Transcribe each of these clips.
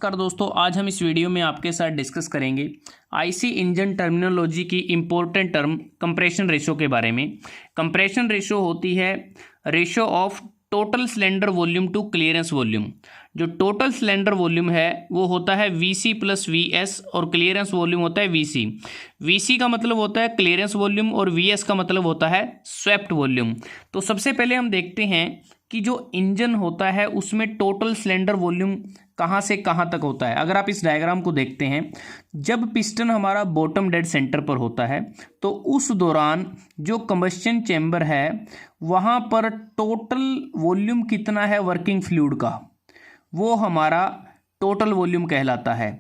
कर दोस्तों, आज हम इस वीडियो में आपके साथ डिस्कस करेंगे आईसी इंजन टर्मिनोलॉजी की इम्पोर्टेंट टर्म कंप्रेशन रेशो के बारे में। कंप्रेशन रेशो होती है ratio of total cylinder volume to clearance volume. जो टोटल सिलेंडर वॉल्यूम है वो होता है वीसी प्लस वीएस और क्लियरेंस वॉल्यूम होता है वीसी। वीसी का मतलब होता है क्लियरेंस वॉल्यूम और वीएस का मतलब होता है स्वेप्ट वॉल्यूम। तो सबसे पहले हम देखते हैं कि जो इंजन होता है उसमें टोटल सिलेंडर वॉल्यूम कहाँ से कहाँ तक होता है। अगर आप इस डायग्राम को देखते हैं, जब पिस्टन हमारा बॉटम डेड सेंटर पर होता है तो उस दौरान जो कंबस्शन चैम्बर है वहाँ पर टोटल वॉल्यूम कितना है वर्किंग फ्लूइड का, वो हमारा टोटल वॉल्यूम कहलाता है।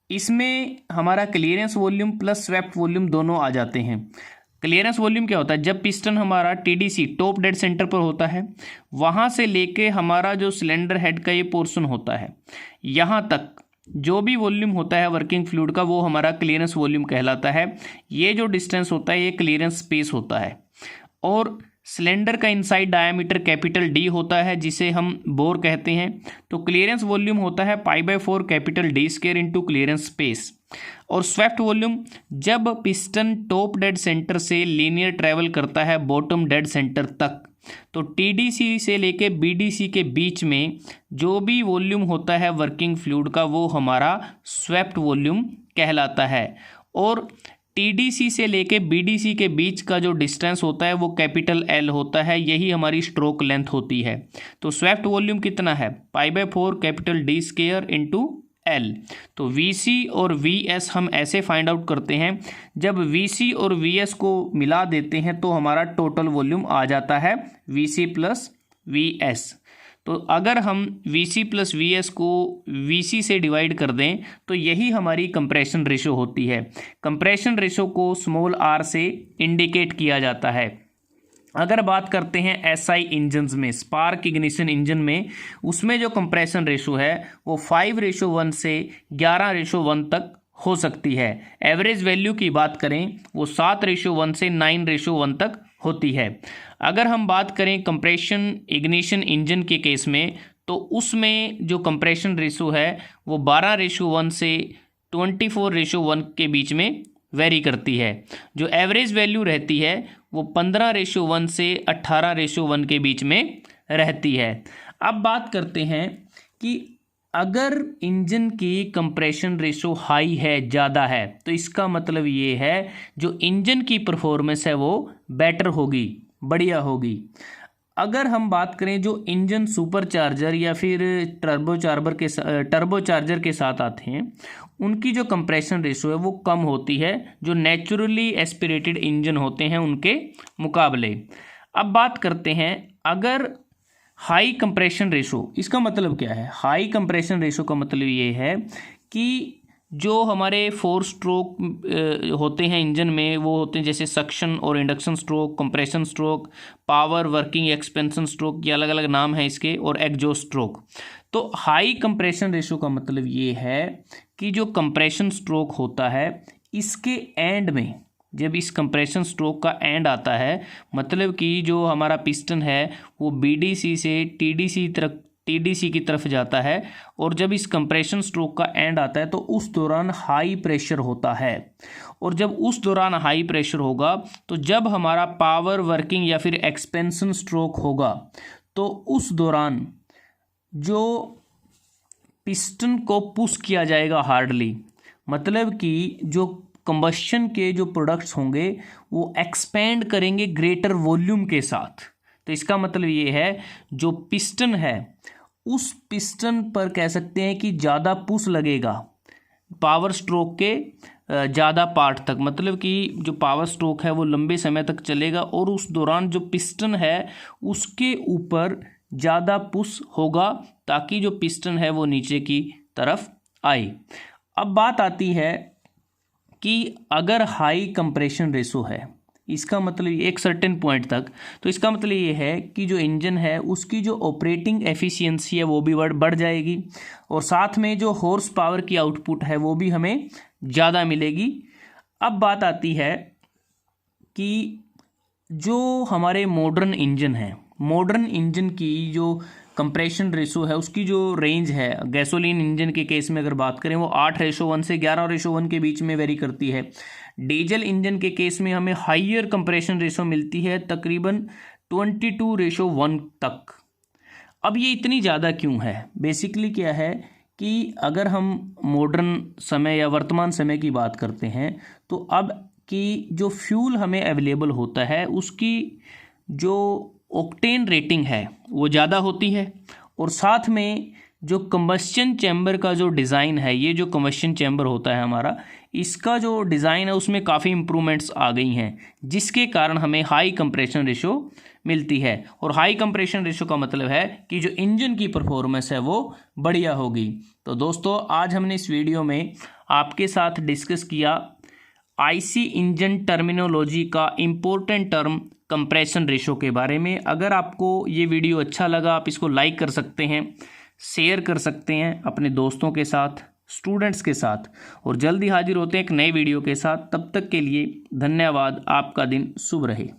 इसमें हमारा clearance volume plus swept volume दोनों आ जाते हैं। क्लियरेंस वॉल्यूम क्या होता है? जब पिस्टन हमारा टीडीसी टॉप डेड सेंटर पर होता है, वहाँ से लेके हमारा जो सिलेंडर हेड का ये पोर्शन होता है, यहाँ तक जो भी वॉल्यूम होता है वर्किंग फ्लूइड का वो हमारा क्लियरेंस वॉल्यूम कहलाता है। ये जो डिस्टेंस होता है ये क्लियरेंस स्पेस होता है। और सिलेंडर का इनसाइड डायामीटर कैपिटल डी होता है जिसे हम बोर कहते हैं। तो क्लियरेंस वॉल्यूम होता है π/4 capital D square into clearance space. और स्वेप्ट वॉल्यूम जब पिस्टन टॉप डेड सेंटर से लीनियर ट्रेवल करता है बॉटम डेड सेंटर तक, तो टीडीसी से लेके बीडीसी के बीच में जो भी वॉल्यूम होता है वर्किंग फ्लूइड का वो हमारा स्वेप्ट वॉल्यूम कहलाता है। और टीडीसी से लेके बीडीसी के बीच का जो डिस्टेंस होता है वो कैपिटल एल होता है, यही हमारी स्ट्रोक लेंथ होती है। तो स्वेप्ट वॉल्यूम कितना है? π/4 capital D square into L. तो वीसी और वीएस हम ऐसे फाइंड आउट करते हैं, जब वीसी और वीएस को मिला देते हैं तो हमारा टोटल वॉल्यूम आ जाता है वीसी प्लस वीएस। तो अगर हम वीसी प्लस वीएस को वीसी से डिवाइड कर दें तो यही हमारी कंप्रेशन रेशो होती है। कंप्रेशन रेशो को स्मॉल आर से इंडिकेट किया जाता है। अगर बात करते हैं एसआई इंजन्स में, स्पार्क इग्निशन इंजन में, उसमें जो कंप्रेशन रेशो है वो 5:1 से 11:1 तक हो सकती है। एवरेज वैल्यू की बात करें वो 7:1 से 9:1 तक होती है। अगर हम बात करें कंप्रेशन इग्निशन इंजन के केस में, तो उसमें जो कंप्रेशन रेशो है वो 12:1 से 24:1 के बीच में वेरी करती है। जो एवरेज वैल्यू रहती है वो 15:1 से 18:1 के बीच में रहती है। अब बात करते हैं कि अगर इंजन की कंप्रेशन रेशो हाई है, ज़्यादा है, तो इसका मतलब ये है जो इंजन की परफॉर्मेंस है वो बेटर होगी, बढ़िया होगी। अगर हम बात करें जो इंजन सुपर चार्जर या फिर टर्बो चार्जर के साथ आते हैं, उनकी जो कंप्रेशन रेशो है वो कम होती है जो नेचुरली एस्पिरेटेड इंजन होते हैं उनके मुकाबले। अब बात करते हैं अगर हाई कंप्रेशन रेशो, इसका मतलब क्या है? हाई कंप्रेशन रेशो का मतलब ये है कि जो हमारे 4 स्ट्रोक होते हैं इंजन में, वो होते हैं जैसे सक्शन और induction stroke, compression stroke, power working expansion stroke, ये अलग अलग नाम है इसके, और एग्जॉस्ट स्ट्रोक। तो हाई कंप्रेशन रेशो का मतलब ये है कि जो कंप्रेशन स्ट्रोक होता है इसके एंड में, जब इस कंप्रेशन स्ट्रोक का एंड आता है, मतलब कि जो हमारा पिस्टन है वो बीडीसी से टीडीसी की तरफ जाता है, और जब इस कंप्रेशन स्ट्रोक का एंड आता है तो उस दौरान हाई प्रेशर होता है। और जब उस दौरान हाई प्रेशर होगा तो जब हमारा पावर वर्किंग या फिर एक्सपेंशन स्ट्रोक होगा तो उस दौरान जो पिस्टन को पुश किया जाएगा हार्डली, मतलब कि जो कंबस्शन के जो प्रोडक्ट्स होंगे वो एक्सपेंड करेंगे ग्रेटर वॉल्यूम के साथ। तो इसका मतलब ये है जो पिस्टन है उस पिस्टन पर कह सकते हैं कि ज़्यादा पुश लगेगा पावर स्ट्रोक के ज़्यादा पार्ट तक, मतलब कि जो पावर स्ट्रोक है वो लंबे समय तक चलेगा और उस दौरान जो पिस्टन है उसके ऊपर ज़्यादा पुश होगा ताकि जो पिस्टन है वो नीचे की तरफ आए। अब बात आती है कि अगर हाई कंप्रेशन रेशो है, इसका मतलब एक सर्टेन पॉइंट तक, तो इसका मतलब ये है कि जो इंजन है उसकी जो ऑपरेटिंग एफिशिएंसी है वो भी बढ़ जाएगी, और साथ में जो हॉर्स पावर की आउटपुट है वो भी हमें ज़्यादा मिलेगी। अब बात आती है कि जो हमारे मॉडर्न इंजन है, मॉडर्न इंजन की जो कंप्रेशन रेशो है उसकी जो रेंज है, गैसोलीन इंजन के केस में अगर बात करें वो 8:1 से 11:1 के बीच में वेरी करती है। डीजल इंजन के केस में हमें हाइयर कंप्रेशन रेशो मिलती है तकरीबन 22:1 तक। अब ये इतनी ज़्यादा क्यों है? बेसिकली क्या है कि अगर हम मॉडर्न समय या वर्तमान समय की बात करते हैं तो अब की जो फ्यूल हमें अवेलेबल होता है उसकी जो ऑक्टेन रेटिंग है वो ज़्यादा होती है, और साथ में जो कंबस्शन चैम्बर का जो डिज़ाइन है, ये जो कंबस्शन चैम्बर होता है हमारा, इसका जो डिज़ाइन है उसमें काफ़ी इम्प्रूवमेंट्स आ गई हैं, जिसके कारण हमें हाई कंप्रेशन रेशो मिलती है। और हाई कंप्रेशन रेशो का मतलब है कि जो इंजन की परफॉर्मेंस है वो बढ़िया होगी। तो दोस्तों आज हमने इस वीडियो में आपके साथ डिस्कस किया आईसी इंजन टर्मिनोलॉजी का इम्पोर्टेंट टर्म कंप्रेशन रेशो के बारे में। अगर आपको ये वीडियो अच्छा लगा आप इसको लाइक कर सकते हैं, शेयर कर सकते हैं अपने दोस्तों के साथ, स्टूडेंट्स के साथ, और जल्दी हाजिर होते हैं एक नए वीडियो के साथ। तब तक के लिए धन्यवाद। आपका दिन शुभ रहे।